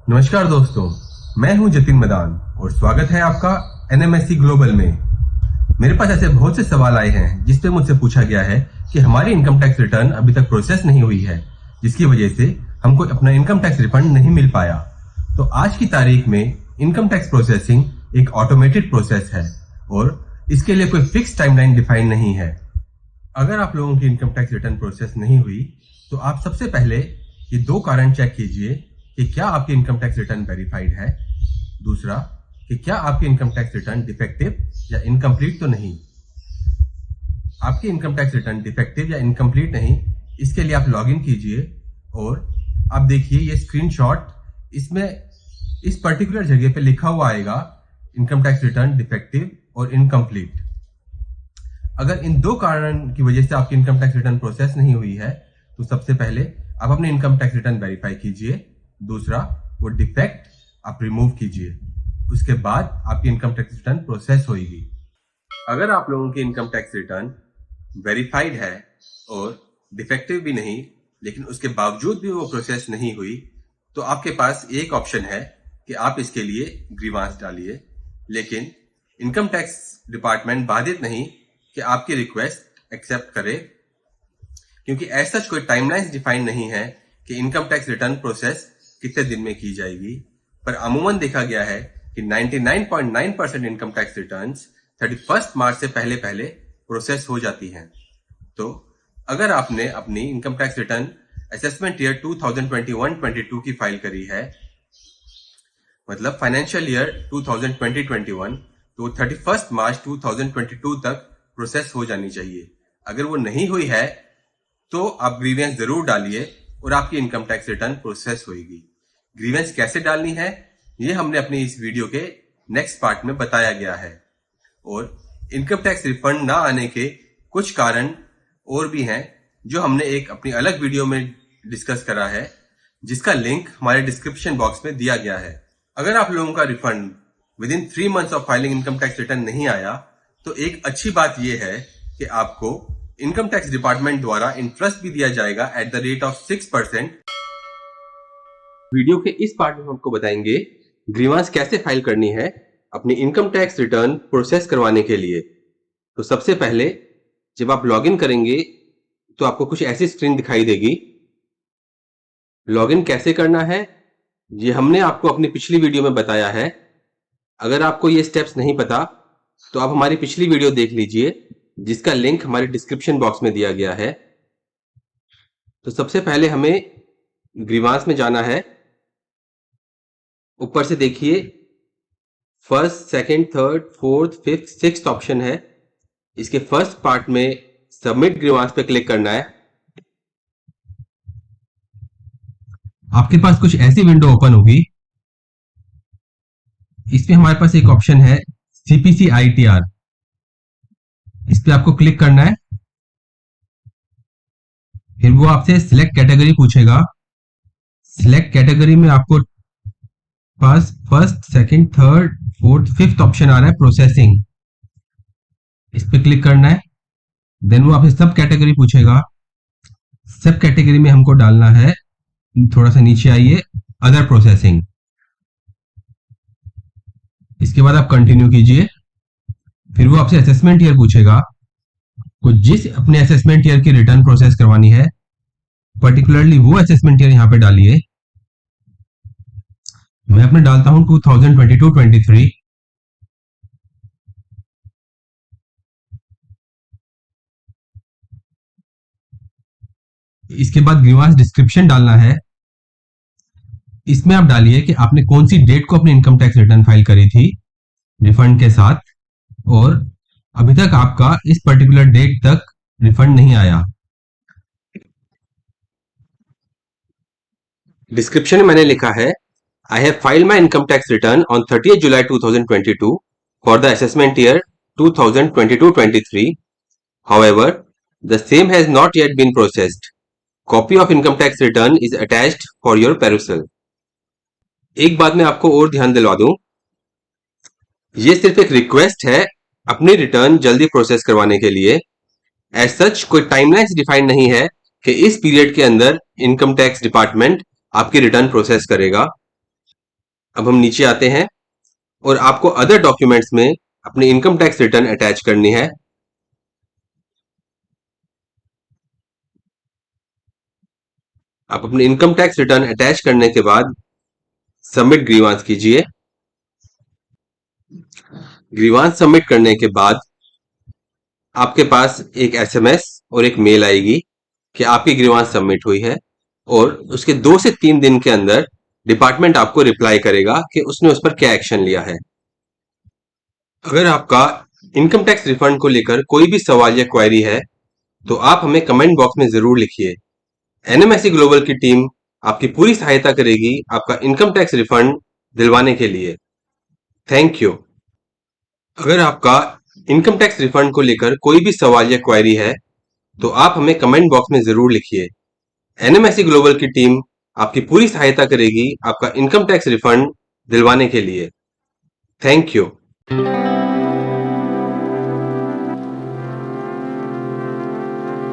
नमस्कार दोस्तों, मैं हूं जतिन मदान और स्वागत है आपका एनएमएससी ग्लोबल में। मेरे पास ऐसे बहुत से सवाल आए हैं जिस पे मुझसे पूछा गया है कि हमारी इनकम टैक्स रिटर्न अभी तक प्रोसेस नहीं हुई है, जिसकी वजह से हमको अपना इनकम टैक्स रिफंड नहीं मिल पाया। तो आज की तारीख में इनकम टैक्स प्रोसेसिंग एक ऑटोमेटेड प्रोसेस है और इसके लिए कोई फिक्स टाइमलाइन डिफाइन नहीं है। अगर आप लोगों की इनकम टैक्स रिटर्न प्रोसेस नहीं हुई तो आप सबसे पहले ये दो कारण चेक कीजिए कि क्या आपकी इनकम टैक्स रिटर्न वेरीफाइड है, दूसरा कि क्या आपकी इनकम टैक्स रिटर्न डिफेक्टिव या इनकम्प्लीट तो नहीं। आपकी इनकम टैक्स रिटर्न डिफेक्टिव या इनकम्प्लीट नहीं, इसके लिए आप लॉगिन कीजिए और आप देखिए ये स्क्रीनशॉट, इसमें इस पर्टिकुलर जगह पे लिखा हुआ आएगा इनकम टैक्स रिटर्न डिफेक्टिव और इनकम्प्लीट। अगर इन दो कारण की वजह से आपकी इनकम टैक्स रिटर्न प्रोसेस नहीं हुई है तो सबसे पहले आप अपने इनकम टैक्स रिटर्न वेरीफाई कीजिए, दूसरा वो डिफेक्ट आप रिमूव कीजिए, उसके बाद आपकी इनकम टैक्स रिटर्न प्रोसेस होगी। अगर आप लोगों की इनकम टैक्स रिटर्न वेरीफाइड है और डिफेक्टिव भी नहीं, लेकिन उसके बावजूद भी वो प्रोसेस नहीं हुई, तो आपके पास एक ऑप्शन है कि आप इसके लिए ग्रीवांस डालिए, लेकिन इनकम टैक्स डिपार्टमेंट बाधित नहीं कि आपकी रिक्वेस्ट एक्सेप्ट करे, क्योंकि ऐसा कोई टाइमलाइन डिफाइन नहीं है कि इनकम टैक्स रिटर्न प्रोसेस कितने दिन में की जाएगी। पर अमूमन देखा गया है कि 99.9% इनकम टैक्स रिटर्न्स 31 मार्च से पहले पहले प्रोसेस हो जाती हैं। तो अगर आपने अपनी income tax return assessment year 2021-22 की फाइल करी है, मतलब फाइनेंशियल ईयर 2020-21, तो 31 मार्च 2022 तक प्रोसेस हो जानी चाहिए। अगर वो नहीं हुई है तो आप ग्रीवेंस जरूर डालिए और आपकी इनकम टैक्स रिटर्न प्रोसेस होगी। ग्रीवेंस कैसे डालनी है ये हमने अपनी इस वीडियो के नेक्स्ट पार्ट में बताया गया है। और इनकम टैक्स रिफंड ना आने के कुछ कारण और भी हैं जो हमने एक अपनी अलग वीडियो में डिस्कस करा है, जिसका लिंक हमारे डिस्क्रिप्शन बॉक्स में दिया गया है। अगर आप लोगों का refund with in 3 months of filing income tax return नहीं आया तो एक अच्छी बात यह है कि आपको इनकम टैक्स डिपार्टमेंट द्वारा इंटरेस्ट भी दिया जाएगा at the rate of 6%। Video के इस पार्ट में हम आपको बताएंगे ग्रीवांस कैसे फाइल करनी है अपनी इनकम टैक्स रिटर्न प्रोसेस करवाने के लिए। तो सबसे पहले जब आप लॉगिन करेंगे तो आपको कुछ ऐसी स्क्रीन दिखाई देगी। लॉगिन कैसे करना है ये हमने आपको अपनी पिछली वीडियो में बताया है। अगर आपको ये स्टेप्स नहीं पता तो आप हमारी पिछली वीडियो देख लीजिए, जिसका लिंक हमारे डिस्क्रिप्शन बॉक्स में दिया गया है। तो सबसे पहले हमें ग्रीवांस में जाना है। ऊपर से देखिए first, second, third, fourth, fifth, sixth option है। इसके फर्स्ट पार्ट में सबमिट ग्रीवांस पे क्लिक करना है। आपके पास कुछ ऐसी विंडो ओपन होगी। इसमें हमारे पास एक ऑप्शन है सीपीसी आईटीआर, इस पे आपको क्लिक करना है। फिर वो आपसे सिलेक्ट कैटेगरी पूछेगा। सिलेक्ट कैटेगरी में आपको पास first, second, third, fourth, fifth option आ रहा है प्रोसेसिंग, इस पे क्लिक करना है। देन वो आपसे सब कैटेगरी पूछेगा। सब कैटेगरी में हमको डालना है, थोड़ा सा नीचे आइए, अदर प्रोसेसिंग। इसके बाद आप कंटिन्यू कीजिए। फिर वो आपसे असेसमेंट ईयर पूछेगा। तो जिस अपने असेसमेंट ईयर की रिटर्न प्रोसेस करवानी है, पर्टिकुलरली वो असेसमेंट ईयर यहाँ पे डालिए। मैं अपने डालता हूं 2022-23। इसके बाद ग्रीवांस डिस्क्रिप्शन डालना है। इसमें आप डालिए कि आपने कौन सी डेट को अपनी इनकम टैक्स रिटर्न फाइल करी थी रिफंड के साथ, और अभी तक आपका इस पर्टिकुलर डेट तक रिफंड नहीं आया। डिस्क्रिप्शन में मैंने लिखा है, I have filed my income tax return on 30 July 2022 for the assessment year 2022-23. However, the same has not yet been processed. Copy of income tax return is attached for your perusal. एक बात मैं आपको और ध्यान दिलवा दूं, ये सिर्फ एक रिक्वेस्ट है अपनी रिटर्न जल्दी प्रोसेस करवाने के लिए। एज सच कोई टाइमलाइन डिफाइंड नहीं है कि इस पीरियड के अंदर इनकम टैक्स डिपार्टमेंट आपकी रिटर्न प्रोसेस करेगा। अब हम नीचे आते हैं और आपको अदर डॉक्यूमेंट्स में अपनी इनकम टैक्स रिटर्न अटैच करनी है। आप अपनी इनकम टैक्स रिटर्न अटैच करने के बाद सबमिट ग्रीवांस कीजिए। ग्रीवांस सबमिट करने के बाद आपके पास एक एसएमएस और एक मेल आएगी कि आपकी ग्रीवांस सबमिट हुई है, और उसके 2 से 3 दिन के अंदर डिपार्टमेंट आपको रिप्लाई करेगा कि उसने उस पर क्या एक्शन लिया है। अगर आपका इनकम टैक्स रिफंड को लेकर कोई भी सवाल या क्वेरी है तो आप हमें कमेंट बॉक्स में जरूर लिखिए। एनएमएससी ग्लोबल की टीम आपकी पूरी सहायता करेगी आपका इनकम टैक्स रिफंड दिलवाने के लिए। Thank you. अगर आपका इनकम टैक्स रिफंड को लेकर कोई भी सवाल या क्वेरी है तो आप हमें कमेंट बॉक्स में जरूर लिखिए। एनएमएससी ग्लोबल की टीम आपकी पूरी सहायता करेगी आपका इनकम टैक्स रिफंड दिलवाने के लिए। Thank you.